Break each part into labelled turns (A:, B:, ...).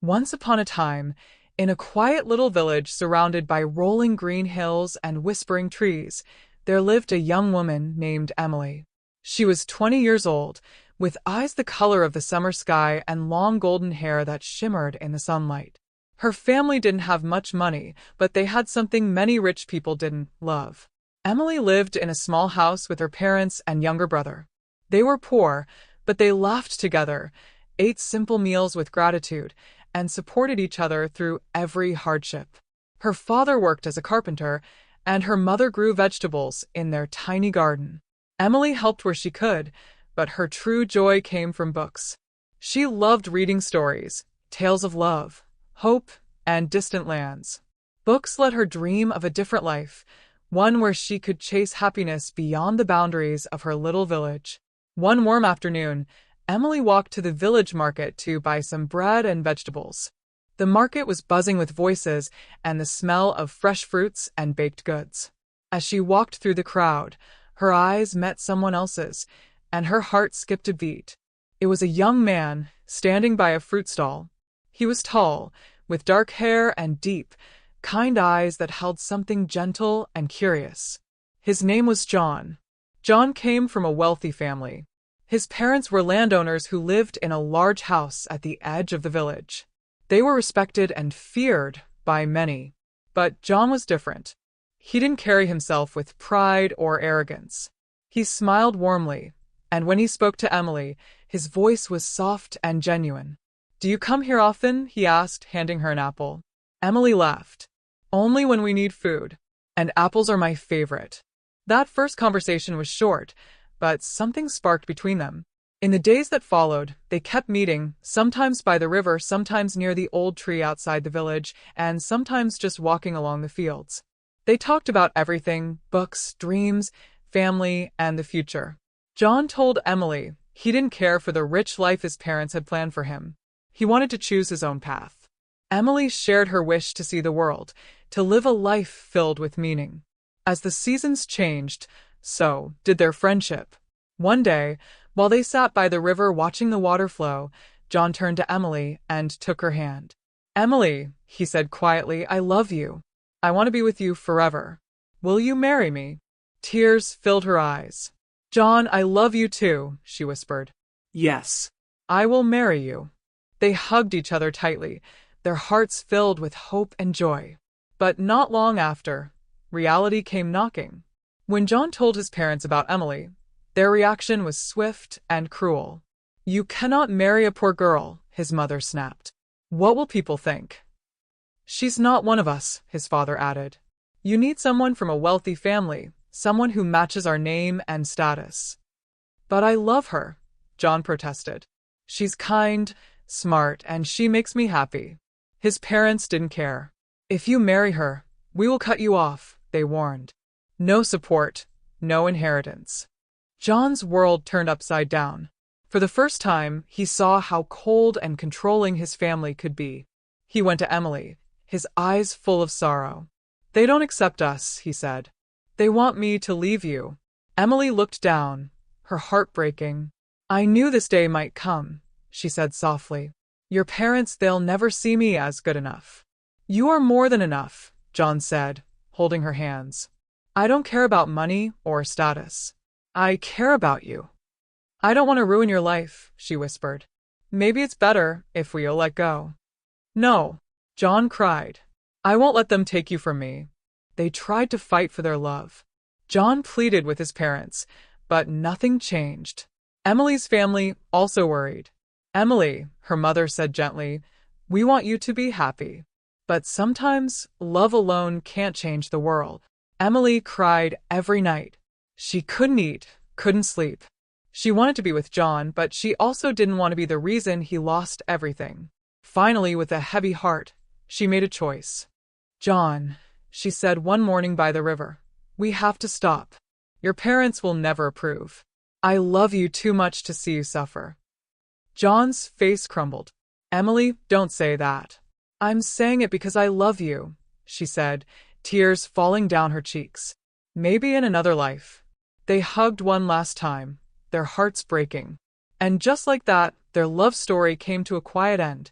A: Once upon a time, in a quiet little village surrounded by rolling green hills and whispering trees, there lived a young woman named Emily. She was 20 years old, with eyes the color of the summer sky and long golden hair that shimmered in the sunlight. Her family didn't have much money, but they had something many rich people didn't: love. Emily lived in a small house with her parents and younger brother. They were poor, but they laughed together, ate simple meals with gratitude, and supported each other through every hardship. Her father worked as a carpenter, and her mother grew vegetables in their tiny garden. Emily helped where she could, but her true joy came from books. She loved reading stories, tales of love, hope, and distant lands. Books let her dream of a different life, one where she could chase happiness beyond the boundaries of her little village. One warm afternoon, Emily walked to the village market to buy some bread and vegetables. The market was buzzing with voices and the smell of fresh fruits and baked goods. As she walked through the crowd, her eyes met someone else's, and her heart skipped a beat. It was a young man standing by a fruit stall. He was tall, with dark hair and deep, kind eyes that held something gentle and curious. His name was John. John came from a wealthy family. His parents were landowners who lived in a large house at the edge of the village. They were respected and feared by many. But John was different. He didn't carry himself with pride or arrogance. He smiled warmly, and when he spoke to Emily, his voice was soft and genuine. "Do you come here often?" he asked, handing her an apple. Emily laughed. "Only when we need food, and apples are my favorite." That first conversation was short, but something sparked between them. In the days that followed, they kept meeting, sometimes by the river, sometimes near the old tree outside the village, and sometimes just walking along the fields. They talked about everything: books, dreams, family, and the future. John told Emily he didn't care for the rich life his parents had planned for him. He wanted to choose his own path. Emily shared her wish to see the world, to live a life filled with meaning. As the seasons changed, so did their friendship. One day, while they sat by the river watching the water flow, John turned to Emily and took her hand. "Emily," he said quietly, "I love you. I want to be with you forever. Will you marry me?" Tears filled her eyes. "John, I love you too," she whispered. "Yes, I will marry you." They hugged each other tightly, their hearts filled with hope and joy. But not long after, reality came knocking. When John told his parents about Emily, their reaction was swift and cruel. "You cannot marry a poor girl," his mother snapped. "What will people think?" "She's not one of us," his father added. "You need someone from a wealthy family, someone who matches our name and status." "But I love her," John protested. "She's kind, smart, and she makes me happy." His parents didn't care. "If you marry her, we will cut you off," they warned. No support, no inheritance. John's world turned upside down. For the first time, he saw how cold and controlling his family could be. He went to Emily, his eyes full of sorrow. "They don't accept us," he said. "They want me to leave you." Emily looked down, her heart breaking. "I knew this day might come," she said softly. "Your parents, they'll never see me as good enough." "You are more than enough," John said, holding her hands. "I don't care about money or status. I care about you." "I don't want to ruin your life," she whispered. "Maybe it's better if we'll let go." "No," John cried. "I won't let them take you from me." They tried to fight for their love. John pleaded with his parents, but nothing changed. Emily's family also worried. "Emily," her mother said gently, "we want you to be happy. But sometimes love alone can't change the world." Emily cried every night. She couldn't eat, couldn't sleep. She wanted to be with John, but she also didn't want to be the reason he lost everything. Finally, with a heavy heart, she made a choice. "John," she said one morning by the river, "we have to stop. Your parents will never approve. I love you too much to see you suffer." John's face crumbled. "Emily, don't say that." "I'm saying it because I love you," she said, tears falling down her cheeks. "Maybe in another life." They hugged one last time, their hearts breaking. And just like that, their love story came to a quiet end,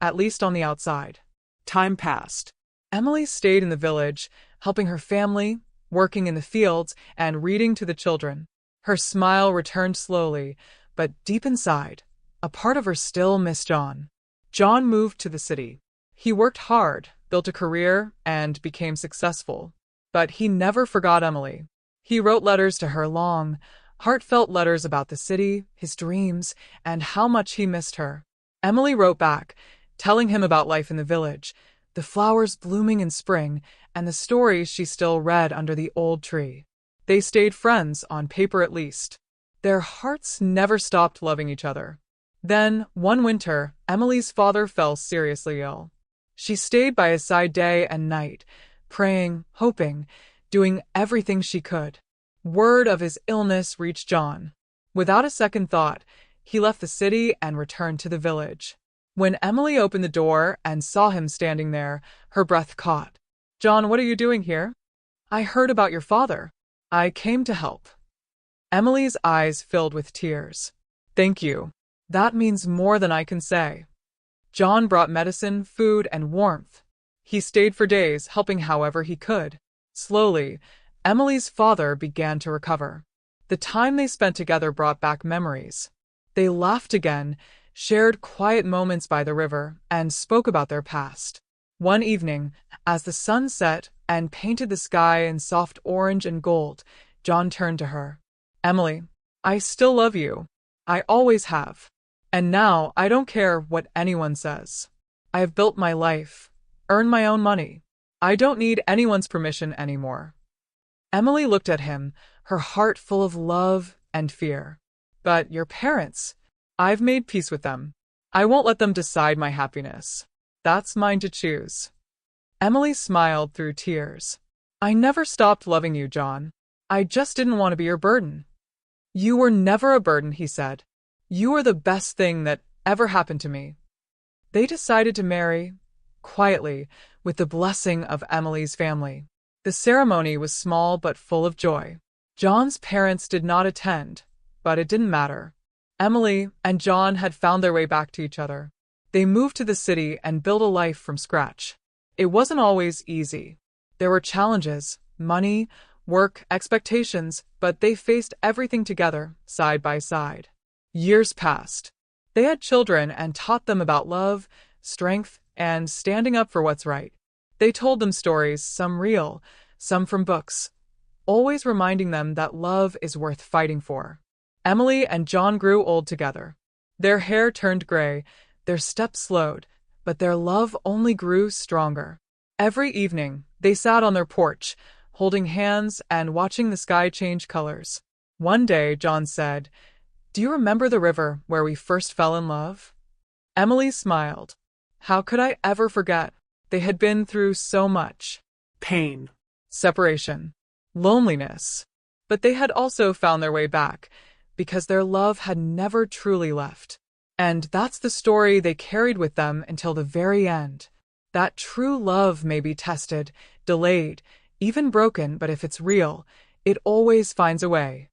A: at least on the outside.
B: Time passed.
A: Emily stayed in the village, helping her family, working in the fields, and reading to the children. Her smile returned slowly, but deep inside, a part of her still missed John. John moved to the city. He worked hard, built a career, and became successful. But he never forgot Emily. He wrote letters to her, long, heartfelt letters about the city, his dreams, and how much he missed her. Emily wrote back, telling him about life in the village, the flowers blooming in spring, and the stories she still read under the old tree. They stayed friends, on paper at least. Their hearts never stopped loving each other. Then, one winter, Emily's father fell seriously ill. She stayed by his side day and night, praying, hoping, doing everything she could. Word of his illness reached John. Without a second thought, he left the city and returned to the village. When Emily opened the door and saw him standing there, her breath caught. "John, what are you doing here?" "I heard about your father. I came to help." Emily's eyes filled with tears. "Thank you. That means more than I can say." John brought medicine, food, and warmth. He stayed for days, helping however he could. Slowly, Emily's father began to recover. The time they spent together brought back memories. They laughed again, shared quiet moments by the river, and spoke about their past. One evening, as the sun set and painted the sky in soft orange and gold, John turned to her. "Emily, I still love you. I always have. And now I don't care what anyone says. I have built my life, earned my own money. I don't need anyone's permission anymore." Emily looked at him, her heart full of love and fear. "But your parents, I've made peace with them. I won't let them decide my happiness. That's mine to choose." Emily smiled through tears. "I never stopped loving you, John. I just didn't want to be your burden." "You were never a burden," he said. "You are the best thing that ever happened to me." They decided to marry, quietly, with the blessing of Emily's family. The ceremony was small but full of joy. John's parents did not attend, but it didn't matter. Emily and John had found their way back to each other. They moved to the city and built a life from scratch. It wasn't always easy. There were challenges, money, work, expectations, but they faced everything together, side by side. Years passed. They had children and taught them about love, strength, and standing up for what's right. They told them stories, some real, some from books, always reminding them that love is worth fighting for. Emily and John grew old together. Their hair turned gray, their steps slowed, but their love only grew stronger. Every evening, they sat on their porch, holding hands and watching the sky change colors. One day, John said, "Do you remember the river where we first fell in love?" Emily smiled. How could I ever forget? They had been through so much.
B: Pain.
A: Separation. Loneliness. But they had also found their way back, because their love had never truly left. And that's the story they carried with them until the very end. That true love may be tested, delayed, even broken, but if it's real, it always finds a way.